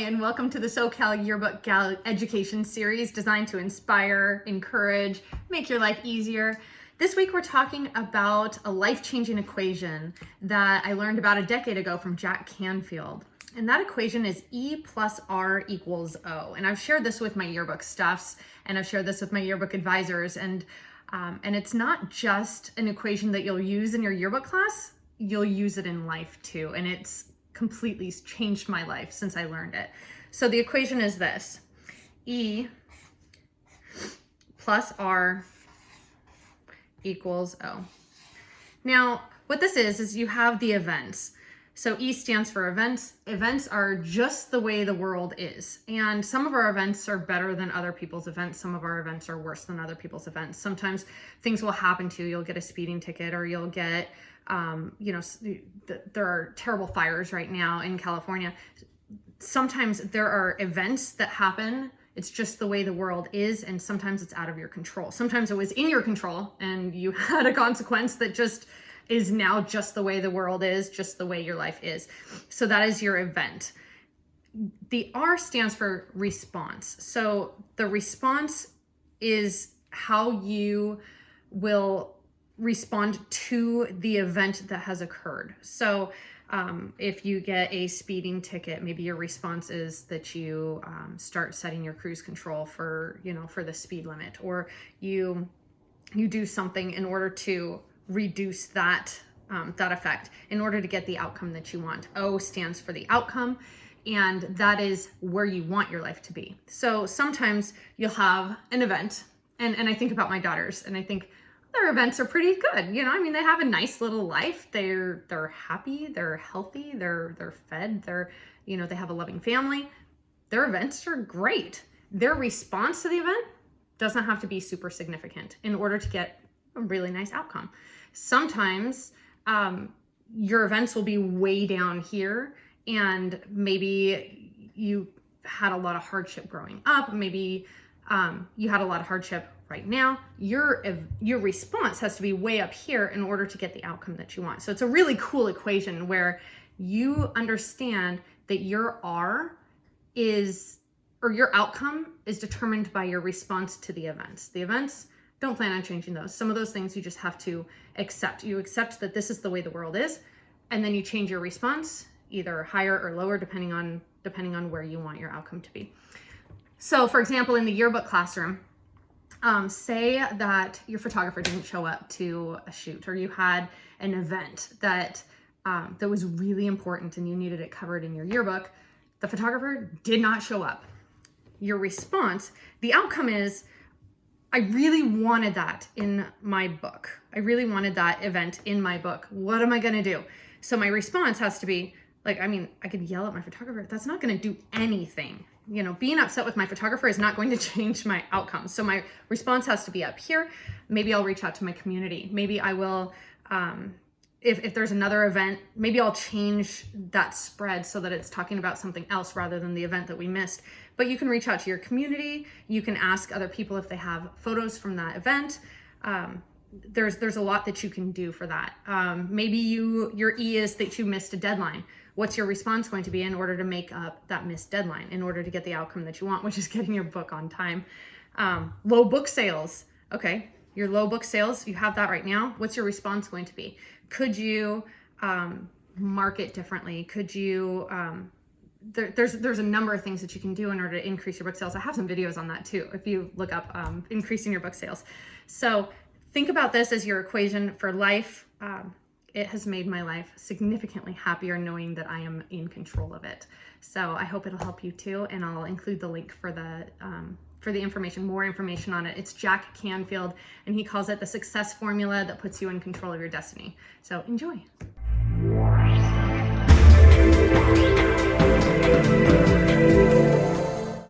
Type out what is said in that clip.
and welcome to the SoCalYearbookGal education series designed to inspire, encourage, make your life easier. This week we're talking about a life-changing equation that I learned about a decade ago from Jack Canfield. And that equation is E+R = O. And I've shared this with my yearbook staffs, and I've shared this with my yearbook advisors. And it's not just an equation that you'll use in your yearbook class, you'll use it in life too. And it's completely changed my life since I learned it. So the equation is this: E+R = O. Now, what this is you have the events. So E stands for events. Events are just the way the world is. And some of our events are better than other people's events. Some of our events are worse than other people's events. Sometimes things will happen to you. You'll get a speeding ticket, or you'll get, there are terrible fires right now in California. Sometimes there are events that happen. It's just the way the world is. And sometimes it's out of your control. Sometimes it was in your control and you had a consequence that just is now just the way the world is, just the way your life is. So that is your event. The R stands for response. So the response is how you will respond to the event that has occurred. So if you get a speeding ticket, maybe your response is that you start setting your cruise control for the speed limit, or you do something in order to reduce that effect in order to get the outcome that you want. O stands for the outcome, and that is where you want your life to be. So sometimes you'll have an event, and I think about my daughters, and I think their events are pretty good. They have a nice little life. They're happy, they're healthy, they're fed, they have a loving family. Their events are great. Their response to the event doesn't have to be super significant in order to get a really nice outcome. Sometimes your events will be way down here, and maybe you had a lot of hardship growing up. Maybe you had a lot of hardship right now. Your response has to be way up here in order to get the outcome that you want. So it's a really cool equation where you understand that your R your outcome is determined by your response to the events. The events, don't plan on changing those. Some of those things you just have to accept. You accept that this is the way the world is, and then you change your response either higher or lower depending on where you want your outcome to be. So for example, in the yearbook classroom, say that your photographer didn't show up to a shoot, or you had an event that was really important and you needed it covered in your yearbook. The photographer did not show up. Your response, the outcome is, I really wanted that in my book. I really wanted that event in my book. What am I going to do? So my response has to be like, I could yell at my photographer. That's not going to do anything. Being upset with my photographer is not going to change my outcome. So my response has to be up here. Maybe I'll reach out to my community. Maybe I will, if there's another event, maybe I'll change that spread so that it's talking about something else rather than the event that we missed. But you can reach out to your community. You can ask other people if they have photos from that event. There's a lot that you can do for that. Maybe your E is that you missed a deadline. What's your response going to be in order to make up that missed deadline, in order to get the outcome that you want, which is getting your book on time? Low book sales. Okay, your low book sales, you have that right now. What's your response going to be? Could you market differently? Could you, there's a number of things that you can do in order to increase your book sales. I have some videos on that too, if you look up increasing your book sales. So think about this as your equation for life. It has made my life significantly happier knowing that I am in control of it. So I hope it'll help you too, and I'll include the link for the information, more information on it. It's Jack Canfield, and he calls it the success formula that puts you in control of your destiny. So enjoy.